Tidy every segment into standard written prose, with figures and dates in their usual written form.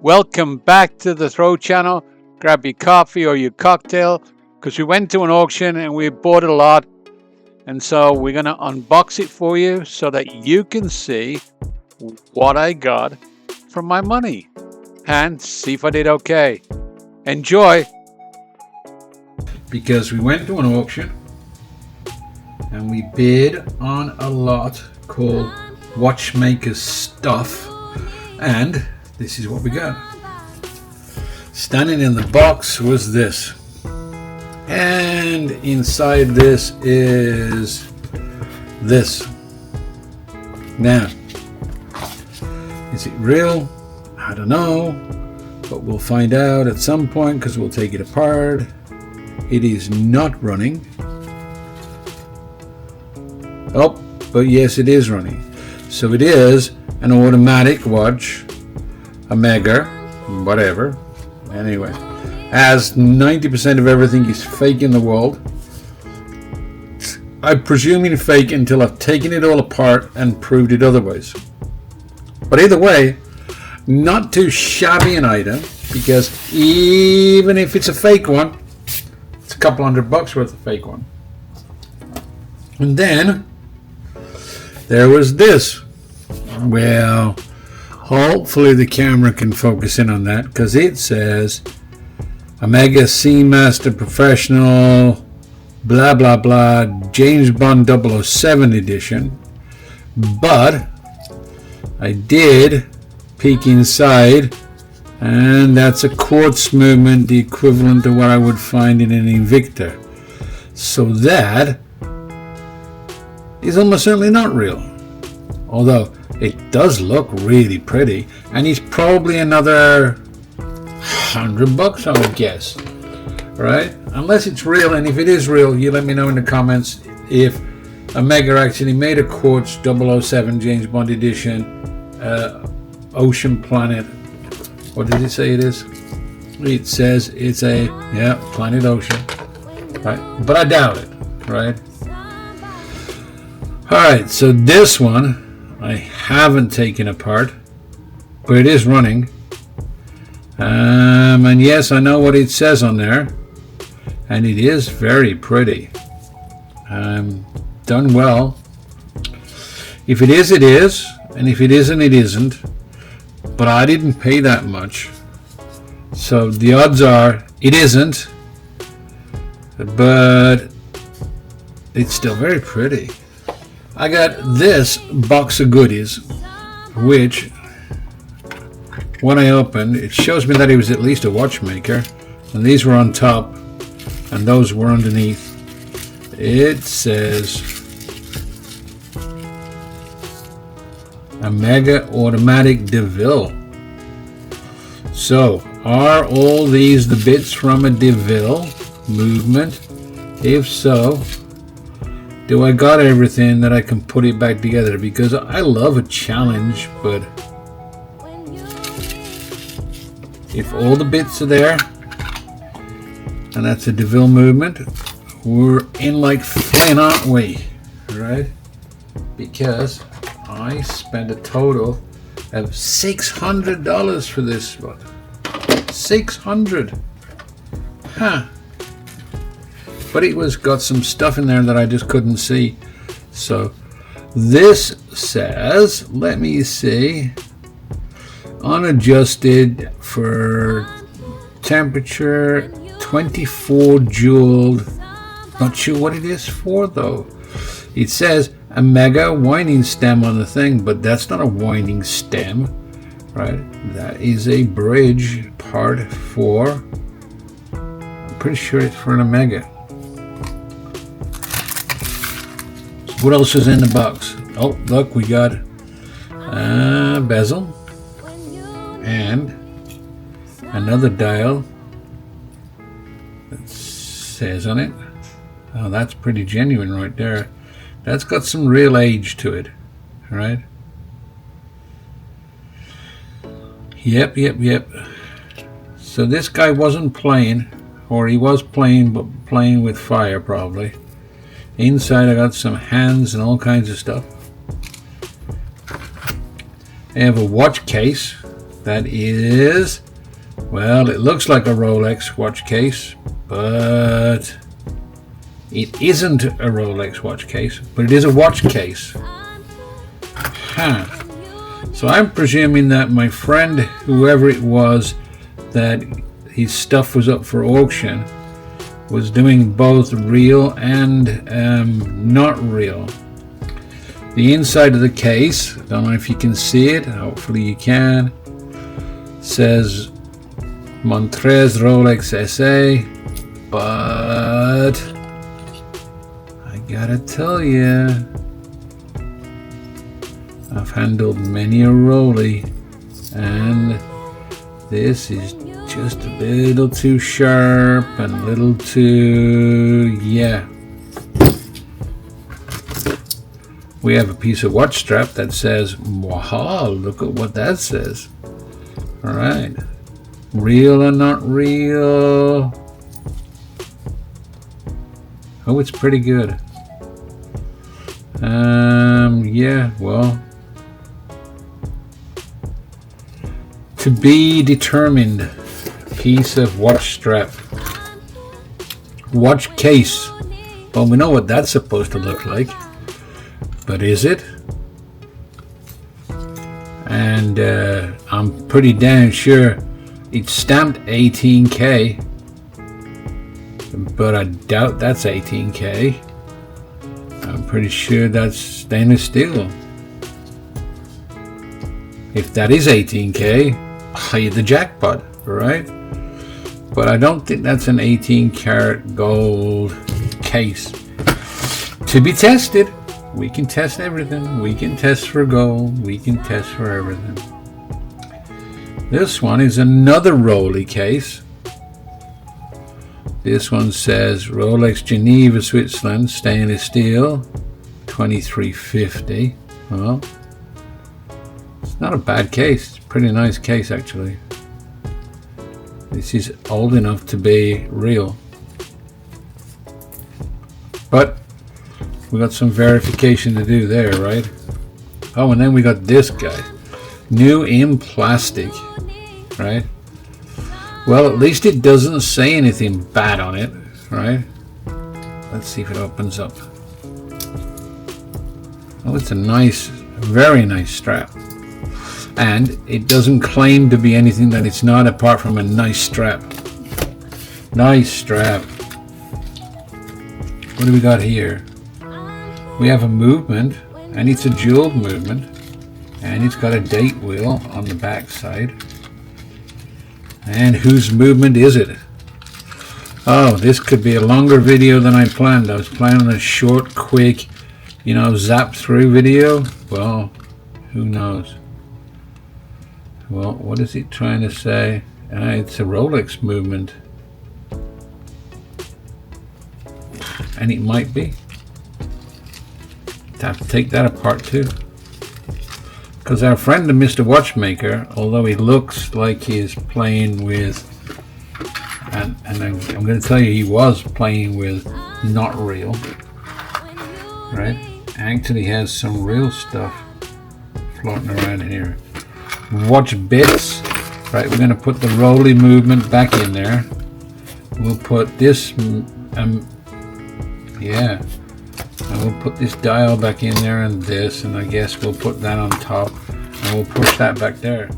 Welcome back to the Throw channel. Grab your coffee or your cocktail, because we went to an auction and we bought a lot. And so we're going to unbox it for you so that you can see what I got from my money and see if I did okay. Enjoy. Because we went to an auction and we bid on a lot called watchmaker stuff, and this is what we got. Standing in the box was this, and inside this is this. Now, is it real? I don't know, but we'll find out at some point because we'll take it apart. It is not running. Oh, but yes, it is running. So it is an automatic watch, a mega, whatever. Anyway, as 90% of everything is fake in the world. I'm presuming fake until I've taken it all apart and proved it otherwise. But either way, not too shabby an item, because even if it's a fake one, it's a couple $100 worth of fake one. And then there was this. Well, hopefully the camera can focus in on that, because it says Omega Seamaster Professional blah blah blah James Bond 007 edition. But I did peek inside, and that's a quartz movement, the equivalent to what I would find in an Invicta. So that is almost certainly not real, although it does look really pretty, and it's probably another $100, I would guess, right? Unless it's real, and if it is real, you let me know in the comments if Omega actually made a quartz 007 James Bond edition, Ocean Planet. What did it say it is? It says it's a, yeah, Planet Ocean, right? But I doubt it, right? Alright, so this one I haven't taken apart, but it is running. And yes, I know what it says on there, and it is very pretty. Done well. If it is, it is, and if it isn't, it isn't. But I didn't pay that much, so the odds are it isn't, but it's still very pretty. I got this box of goodies, which when I opened, it shows me that it was at least a watchmaker, and these were on top and those were underneath. It says Omega Automatic DeVille. So are all these the bits from a DeVille movement? If so, do I got everything that I can put it back together? Because I love a challenge, but if all the bits are there, and that's a DeVille movement, we're in like Flynn, aren't we? Right? Because I spent a total of $600 for this one. $600. Huh. But it was got some stuff in there that I just couldn't see. So this says, let me see, unadjusted for temperature, 24 joule. Not sure what it is for though. It says a mega winding stem on the thing, but that's not a winding stem, right? That is a bridge part for, I'm pretty sure it's for an Omega. What else is in the box? Oh, look, we got a bezel and another dial that says on it. Oh, that's pretty genuine right there. That's got some real age to it, right? Yep. So this guy wasn't playing, or he was playing, but playing with fire probably. Inside I got some hands and all kinds of stuff. I have a watch case that is, well, it looks like a Rolex watch case, but it isn't a Rolex watch case, but it is a watch case. Huh. So I'm presuming that my friend, whoever it was, that his stuff was up for auction, was doing both real and not real. The inside of the case, don't know if you can see it, hopefully you can, says Montrez Rolex SA, but I gotta tell you, I've handled many a Rolly, and this is just a little too sharp and a little too, yeah. We have a piece of watch strap that says, wow, look at what that says. All right, real or not real? Oh, it's pretty good. Yeah, well, to be determined. Piece of watch strap, watch case. Well, we know what that's supposed to look like, but is it? And I'm pretty damn sure it's stamped 18K, but I doubt that's 18K. I'm pretty sure that's stainless steel. If that is 18K, I hit the jackpot, right? But I don't think that's an 18 karat gold case. To be tested. We can test everything. We can test for gold. We can test for everything. This one is another Rolly case. This one says Rolex Geneva, Switzerland, stainless steel, 2350. Well, it's not a bad case. It's a pretty nice case, actually. This is old enough to be real. But we got some verification to do there, right? Oh, and then we got this guy. New in plastic, right? Well, at least it doesn't say anything bad on it, right? Let's see if it opens up. Oh, it's a nice, very nice strap. And it doesn't claim to be anything that it's not apart from a nice strap. Nice strap. What do we got here? We have a movement, and it's a jeweled movement, and it's got a date wheel on the back side. And whose movement is it? Oh, this could be a longer video than I planned. I was planning a short, quick, you know, zap through video. Well, who knows? Well, what is it trying to say? It's a Rolex movement. And it might be. Have to take that apart too. Because our friend the Mr. Watchmaker, although he looks like he's playing with, and I'm going to tell you he was playing with not real, right? Actually has some real stuff floating around here. Watch bits, right? We're going to put the Rolly movement back in there. We'll put this, yeah. And we'll put this dial back in there and this, and I guess we'll put that on top, and we'll push that back there.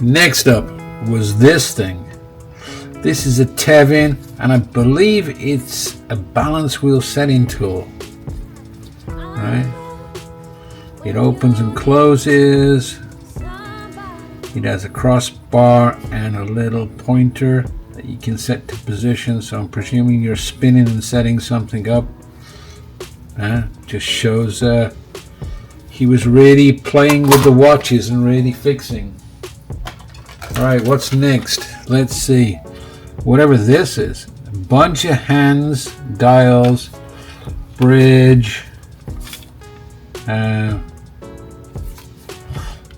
Next up was this thing. This is a Tevin, and I believe it's a balance wheel setting tool. Right? It opens and closes. It has a crossbar and a little pointer that you can set to position. So I'm presuming you're spinning and setting something up. Just shows he was really playing with the watches and really fixing. Alright, what's next? Let's see. Whatever this is. A bunch of hands, dials, bridge.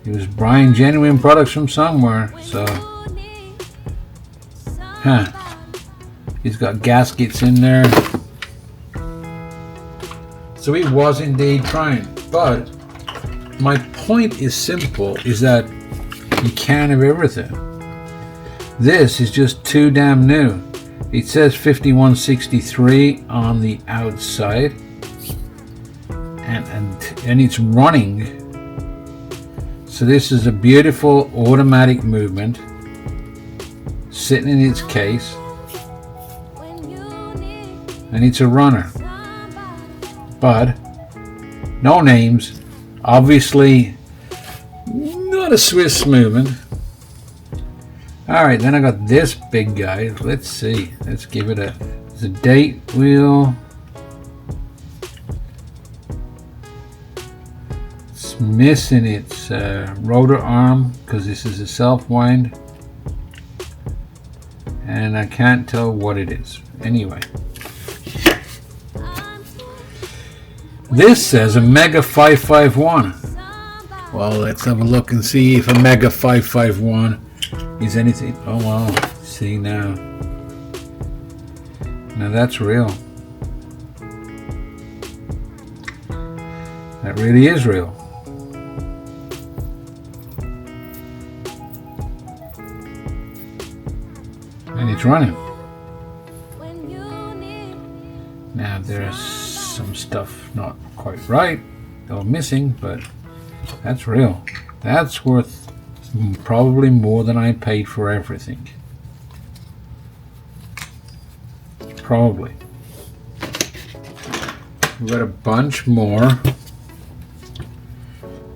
He was buying genuine products from somewhere, so he's got gaskets in there, so he was indeed trying. But my point is simple, is that You can't have everything. This is just too damn new. It says 5163 on the outside, and it's running. So this is a beautiful automatic movement sitting in its case, and it's a runner, but no names, obviously not a Swiss movement. Alright, then I got this big guy. Let's see, let's give it it's a date wheel. It's missing its rotor arm because this is a self wind, and I can't tell what it is. Anyway, this says a Mega 551. Well, let's have a look and see if a Mega 551 is anything. Oh wow, see now that's real. That really is real. And it's running. Now there's some stuff not quite right or missing, but that's real. That's worth probably more than I paid for everything. Probably. We've got a bunch more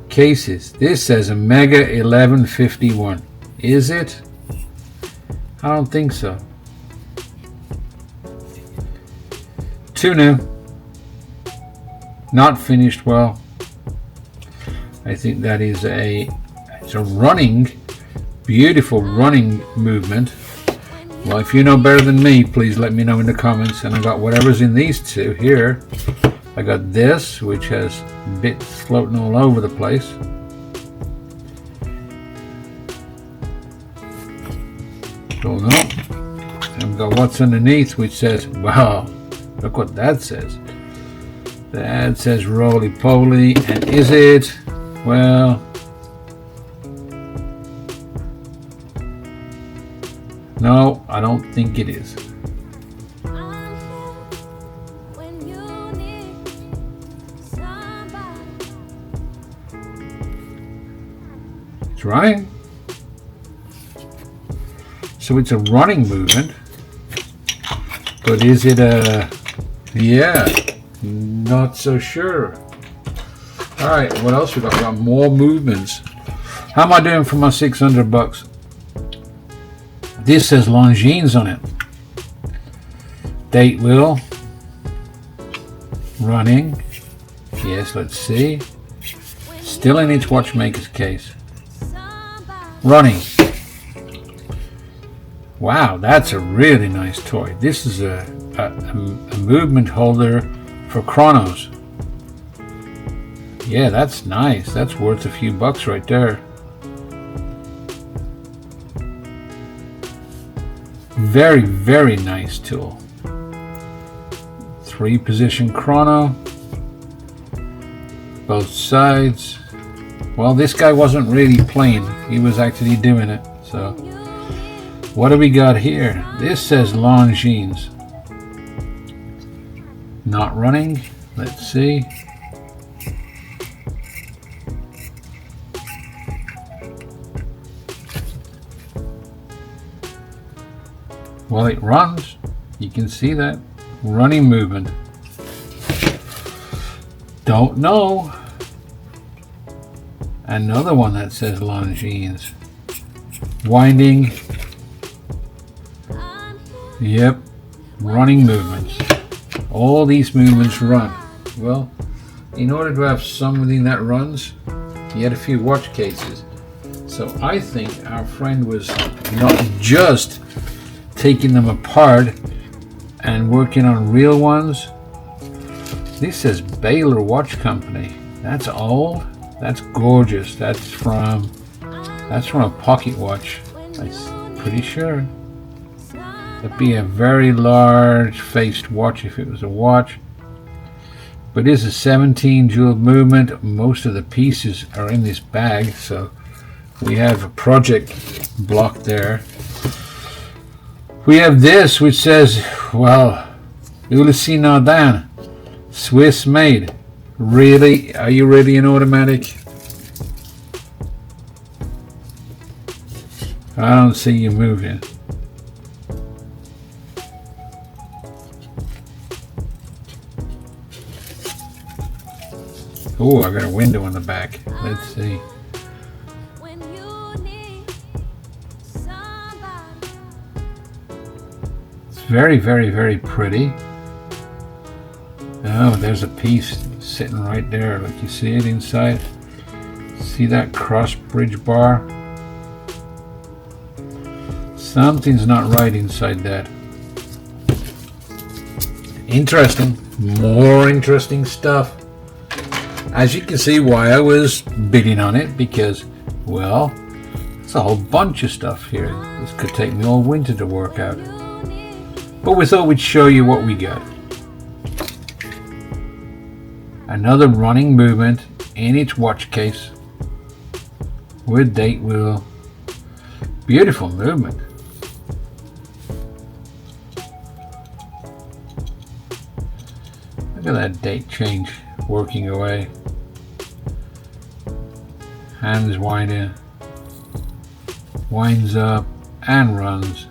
cases. This says a Mega 1151. Is it? I don't think so. Too new. Not finished well. I think that is it's a running, beautiful running movement. Well, if you know better than me, please let me know in the comments. And I got whatever's in these two here. I got this, which has bits floating all over the place. Don't know. And I've got what's underneath, which says, wow, look what that says. That says roly-poly. And is it? Well, no, I don't think it is. It's running. So it's a running movement. But is it yeah, not so sure. Alright, what else we got? We got more movements. How am I doing for my 600 bucks? This says Longines on it. Date wheel. Running. Yes, let's see. Still in its watchmaker's case. Running. Wow, that's a really nice toy. This is a movement holder for chronos. Yeah, that's nice. That's worth a few bucks right there. Very, very nice tool. 3-position chrono. Both sides. Well, this guy wasn't really playing. He was actually doing it. So, what do we got here? This says Longines. Not running. Let's see. Well, it runs. You can see that. Running movement. Don't know. Another one that says Longines. Winding. Yep. Running movements. All these movements run. Well, in order to have something that runs, you had a few watch cases. So I think our friend was not just taking them apart and working on real ones. This says Baylor Watch Company. That's old. That's gorgeous. That's from a pocket watch. I'm pretty sure. That'd be a very large faced watch if it was a watch. But it is a 17 jewel movement. Most of the pieces are in this bag, so We have a project block there. We have this which says, well, Ulyssinardin, Swiss made. Really? Are you really an automatic? I don't see you moving. Oh, I got a window in the back. Let's see. It's very, very, very pretty. Oh, there's a piece sitting right there. Like you see it inside. See that cross bridge bar? Something's not right inside that. Interesting. More interesting stuff. As you can see why I was bidding on it, because, well, it's a whole bunch of stuff here. This could take me all winter to work out. But we thought we'd show you what we got. Another running movement in its watch case with date wheel. Beautiful movement. Look at that date change working away. Hands winding, winds up and runs.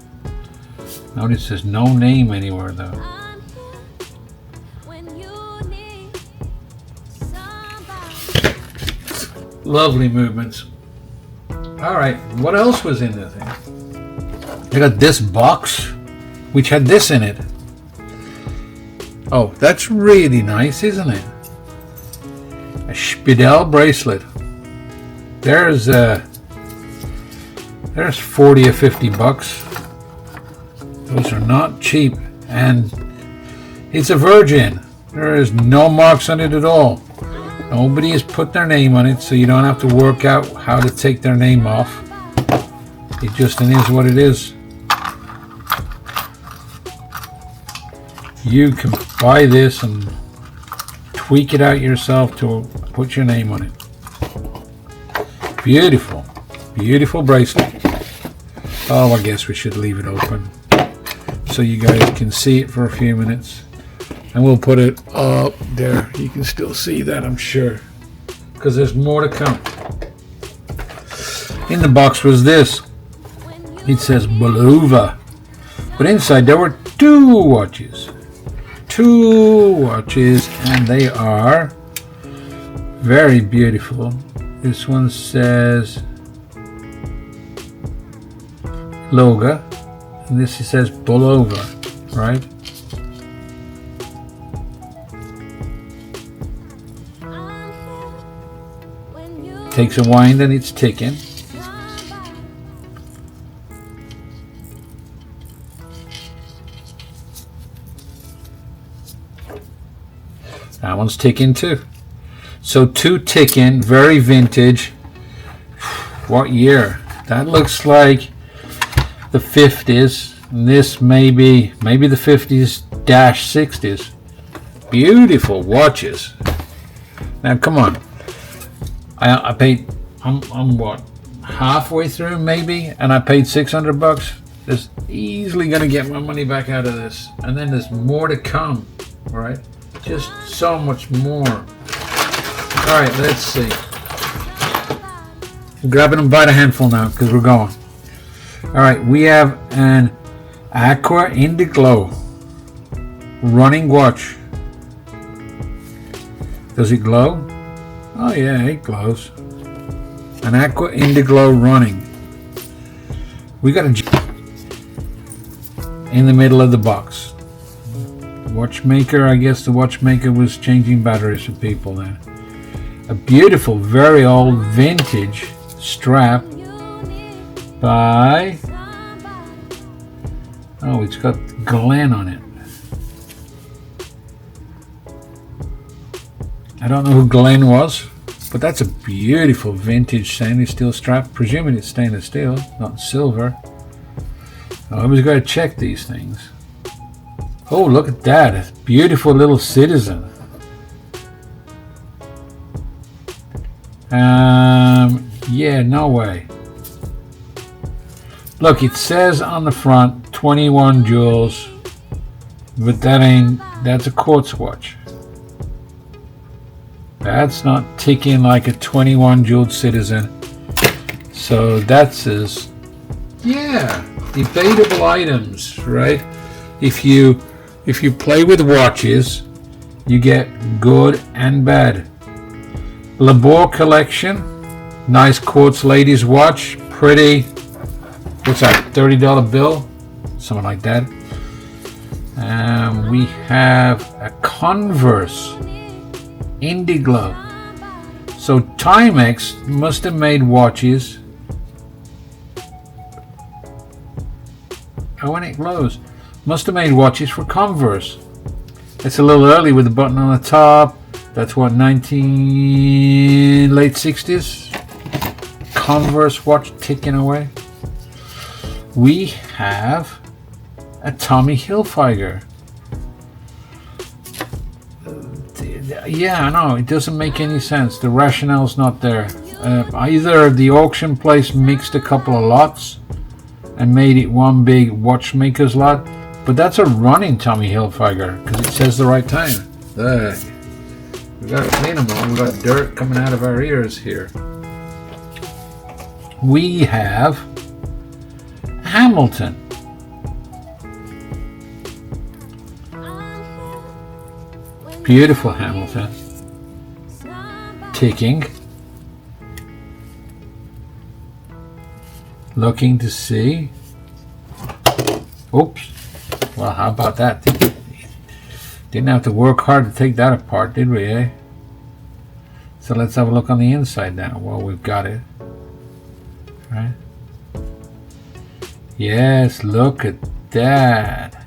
Notice there's no name anywhere though. Lovely movements. Alright, what else was in the thing? I got this box which had this in it. Oh, that's really nice, isn't it? A Speidel bracelet. There's 40 or 50 bucks. Those are not cheap, and it's a virgin. There is no marks on it at all. Nobody has put their name on it, so you don't have to work out how to take their name off. It just is what it is. You can buy this and tweak it out yourself to put your name on it. Beautiful, beautiful bracelet. Oh, I guess we should leave it open so you guys can see it for a few minutes. And we'll put it up there. You can still see that, I'm sure, because there's more to come. In the box was this. It says Bulova, but inside there were two watches, and they are very beautiful. This one says Loga, and this says Bulova, right? Takes a wind and it's ticking. That one's ticking too. So two ticking, very vintage. What year? That looks like the 50s. And this may be the 50s-60s. Beautiful watches. Now come on. I paid. I'm what, halfway through maybe, and I paid 600 bucks. Just easily gonna get my money back out of this, and then there's more to come. All right, just so much more. All right, let's see. I'm grabbing them by the handful now because we're going. All right, we have an Aqua Indiglo running watch. Does it glow? Oh yeah, it glows. An Aqua Indiglo running. We got a in the middle of the box. Watchmaker, I guess the watchmaker was changing batteries for people then. A beautiful, very old vintage strap by, oh, it's got Glen on it. I don't know who Glen was, but that's a beautiful vintage stainless steel strap. Presuming it's stainless steel, not silver. I always got to check these things. Oh, look at that. A beautiful little Citizen. Yeah, no way. Look, it says on the front 21 jewels, but that's a quartz watch. That's not ticking like a 21 jeweled citizen. So that says, yeah, debatable items, right? If you play with watches, you get good and bad. Labor collection, nice quartz ladies watch, pretty. What's that? $30 bill, something like that. We have a Converse indie glove. So Timex must have made watches. Oh, when it glows, must have made watches for Converse. It's a little early with the button on the top. That's what, late 60s. Converse watch ticking away. We have a Tommy Hilfiger. Yeah, I know, it doesn't make any sense. The rationale's not there. Either the auction place mixed a couple of lots and made it one big watchmaker's lot, but that's a running Tommy Hilfiger because it says the right time. Look, we got to clean them all. We got dirt coming out of our ears here. We have Hamilton. Beautiful Hamilton. Ticking. Looking to see. Oops. Well, how about that? Didn't have to work hard to take that apart, did we, eh? So let's have a look on the inside now. Well, we've got it. Right? Yes, look at that.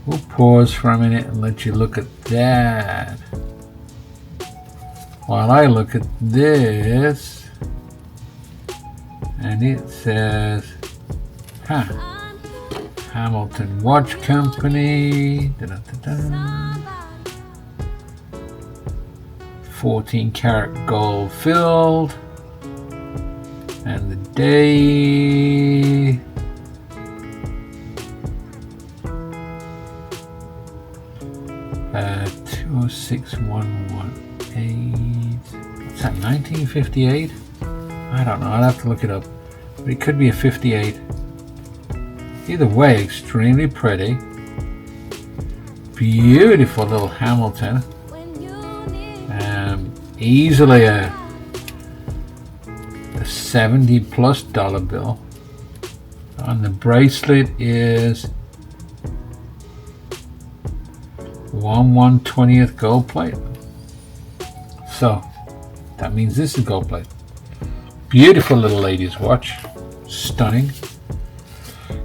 We'll pause for a minute and let you look at that. While I look at this, and it says, Hamilton Watch Company. 14 karat gold filled. And the day. Uh, 206118. What's that, 1958? I don't know, I'll have to look it up. But it could be a 58. Either way, extremely pretty. Beautiful little Hamilton. Easily a $70+ bill. And the bracelet is 1/120th gold plate. So that means this is gold plate. Beautiful little ladies watch. Stunning.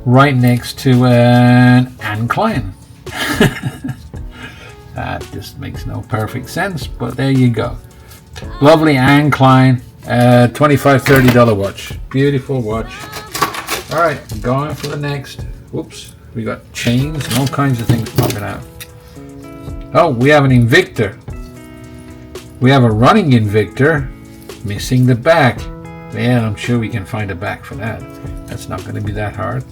Right next to an Anne Klein. That just makes no perfect sense, but there you go. Lovely Anne Klein, $25-30 watch. Beautiful watch. All right, going for the next. Whoops, we got chains and all kinds of things popping out. Oh, we have an Invicta. We have a running Invicta, missing the back. Man, I'm sure we can find a back for that. That's not going to be that hard.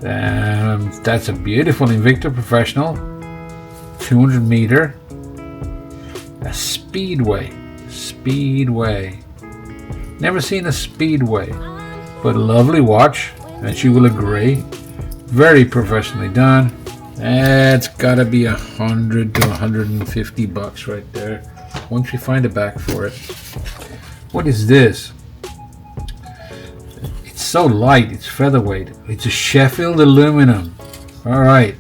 That's a beautiful Invicta Professional, 200 meter. A Speedway. Never seen a Speedway, but a lovely watch, as you will agree. Very professionally done. It's gotta be $100 to $150 right there. Once we find a back for it. What is this? It's so light, it's featherweight. It's a Sheffield aluminum. Alright.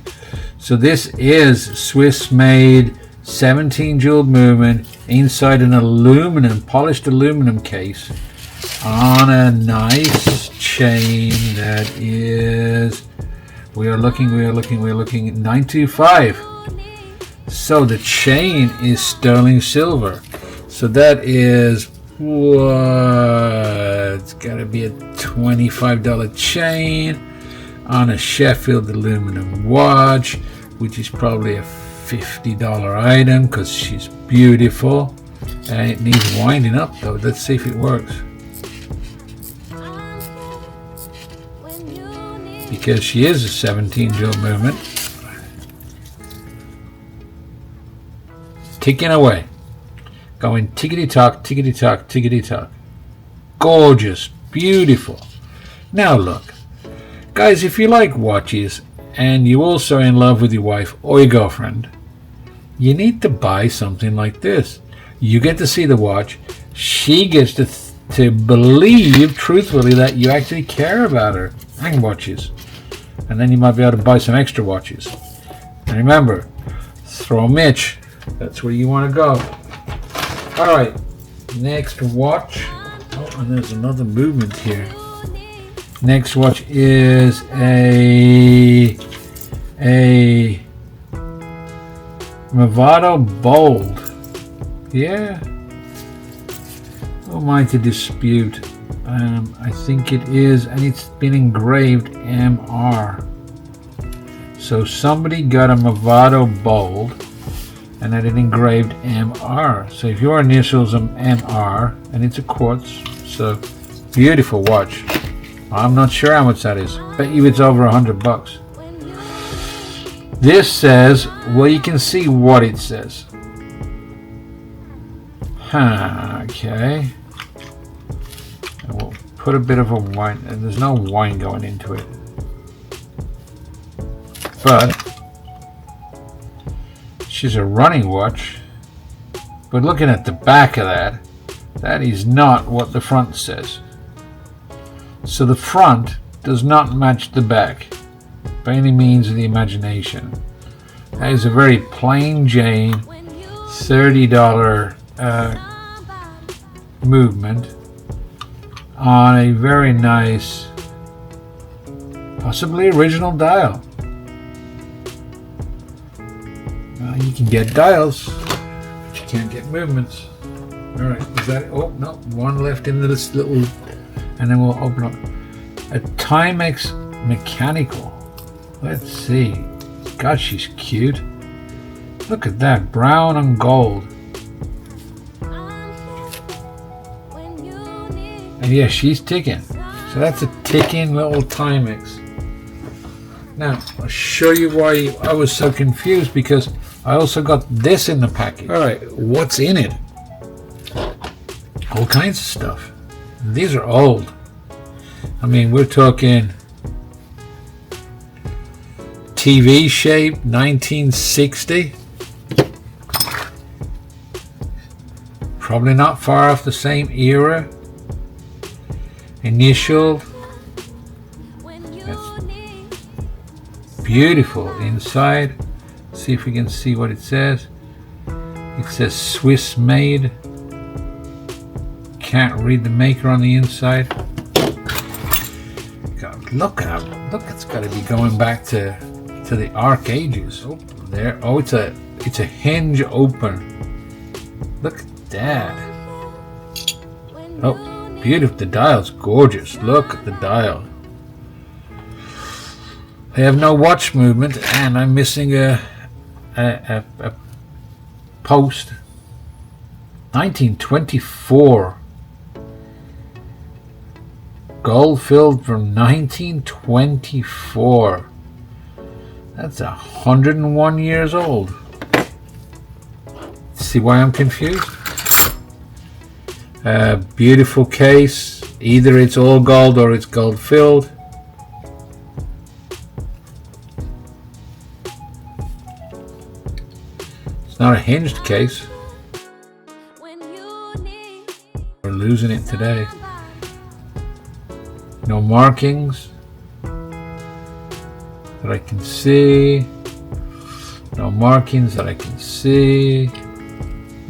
So this is Swiss made 17 jeweled movement inside an aluminum, polished aluminum case on a nice chain that is, we are looking 925. So the chain is sterling silver. So that is what? It's got to be a $25 chain on a Sheffield aluminum watch, which is probably a $50 item because she's beautiful. And it needs winding up though. Let's see if it works. because she is a 17 joule movement. Ticking away. Going tickety-tock, tickety-tock, tickety-tock. Gorgeous. Beautiful. Now look. Guys, if you like watches and you're also in love with your wife or your girlfriend, you need to buy something like this. You get to see the watch. She gets to believe truthfully that you actually care about her and watches. And then you might be able to buy some extra watches. And remember, throw Mitch. That's where you want to go. Alright, next watch. Oh, and there's another movement here. Next watch is a Movado Bold. Yeah. Who am I to dispute? I think it is, and it's been engraved MR. So somebody got a Movado Bold and had it engraved MR. So if your initials are MR, and it's a quartz, so beautiful watch. I'm not sure how much that is. Bet you it's over $100. This says, well, you can see what it says. Okay. And we'll put a bit of a wine, and there's no wine going into it. But she's a running watch. But looking at the back of that, that is not what the front says. So the front does not match the back by any means of the imagination. That is a very plain Jane $30 movement on a very nice, possibly original dial. You can get dials, but you can't get movements. Alright, is that it? Oh no, one left in this little, and then we'll open up a Timex mechanical. Let's see. God, she's cute. Look at that, brown and gold. And yeah, she's ticking. So that's a ticking little Timex. Now, I'll show you why I was so confused, because I also got this in the package. Alright, what's in it? All kinds of stuff. These are old. I mean, we're talking TV shape, 1960. Probably not far off the same era. Initial. That's beautiful inside. See if we can see what it says. It says Swiss made. Can't read the maker on the inside. God, look at it. Look, it's got to be going back to the Arc Ages. Oh, there. Oh, it's a hinge open. Look at that. Oh, beautiful. The dial's gorgeous. Look at the dial. I have no watch movement, and I'm missing a post. 1924. Gold filled from 1924. That's 101 years old. See why I'm confused? Beautiful case. Either it's all gold or it's gold filled. It's not a hinged case. We're losing it today. No markings that I can see. No markings that I can see.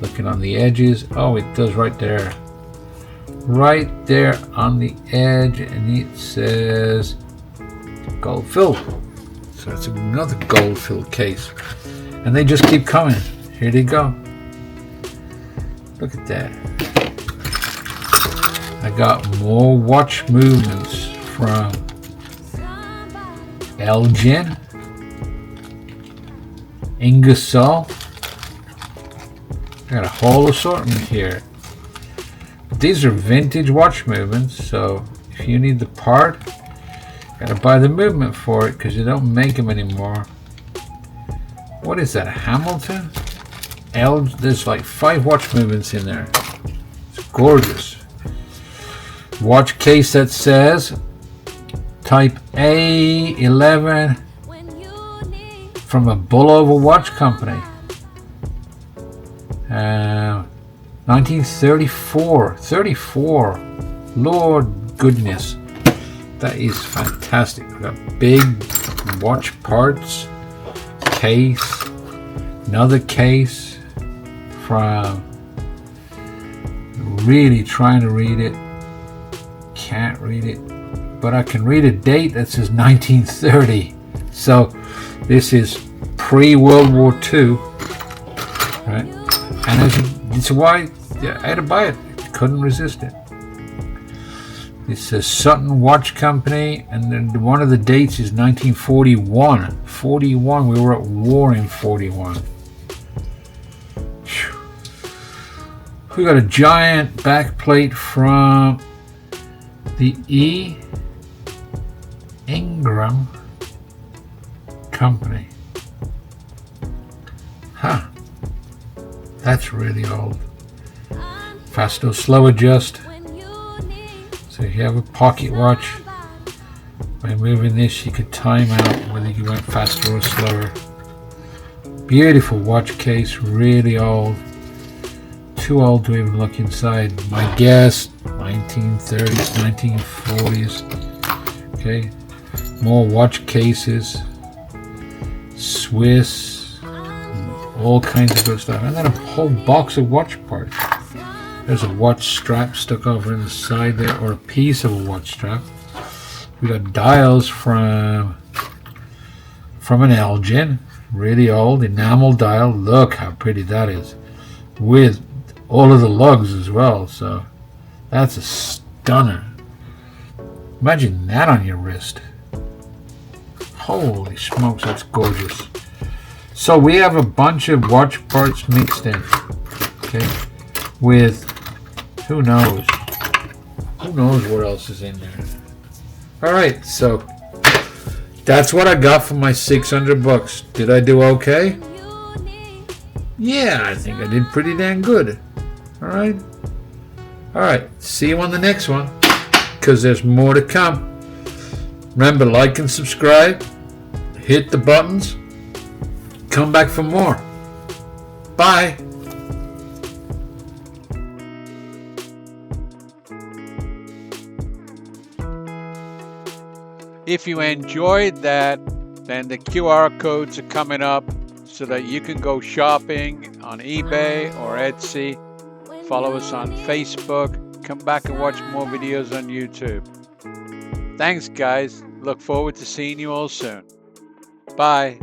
Looking on the edges. Oh, it does right there. Right there on the edge, and it says gold filled. So it's another gold filled case. And they just keep coming. Here they go. Look at that. I got more watch movements from Elgin, Ingersoll. I got a whole assortment here. These are vintage watch movements, so if you need the part, Gotta buy the movement for it because you don't make them anymore. What is that, a Hamilton? There's like 5 watch movements in there. It's gorgeous. Watch case that says type A11 from a Bulova watch company. 1934. 34. Lord goodness. That is fantastic. We've got big watch parts. Case. Another case from, really trying to read it. Can't read it. But I can read a date that says 1930. So this is pre-World War II. Right? And it's why I had to buy it. Couldn't resist it. It says Sutton Watch Company, and then one of the dates is 1941. 41. We were at war in 41. Whew. We got a giant backplate from the Engraved company. Huh. That's really old. Fast or slow adjust. So if you have a pocket watch, by moving this you could time out whether you went faster or slower. Beautiful watch case, really old. Too old to even look inside. My guess, 1930s, 1940s. Okay, more watch cases. Swiss, all kinds of good stuff. And then a whole box of watch parts. There's a watch strap stuck over in the side there, or a piece of a watch strap. We got dials from an Elgin, really old enamel dial. Look how pretty that is, with all of the lugs as well. So that's a stunner. Imagine that on your wrist. Holy smokes, that's gorgeous. So we have a bunch of watch parts mixed in. Okay, with who knows what else is in there. Alright, so that's what I got for my 600 bucks. Did I do okay? Yeah, I think I did pretty damn good. Alright, see you on the next one, because there's more to come. Remember, like and subscribe, hit the buttons, come back for more. Bye. If you enjoyed that, then the QR codes are coming up so that you can go shopping on eBay or Etsy. Follow us on Facebook. Come back and watch more videos on YouTube. Thanks, guys. Look forward to seeing you all soon. Bye.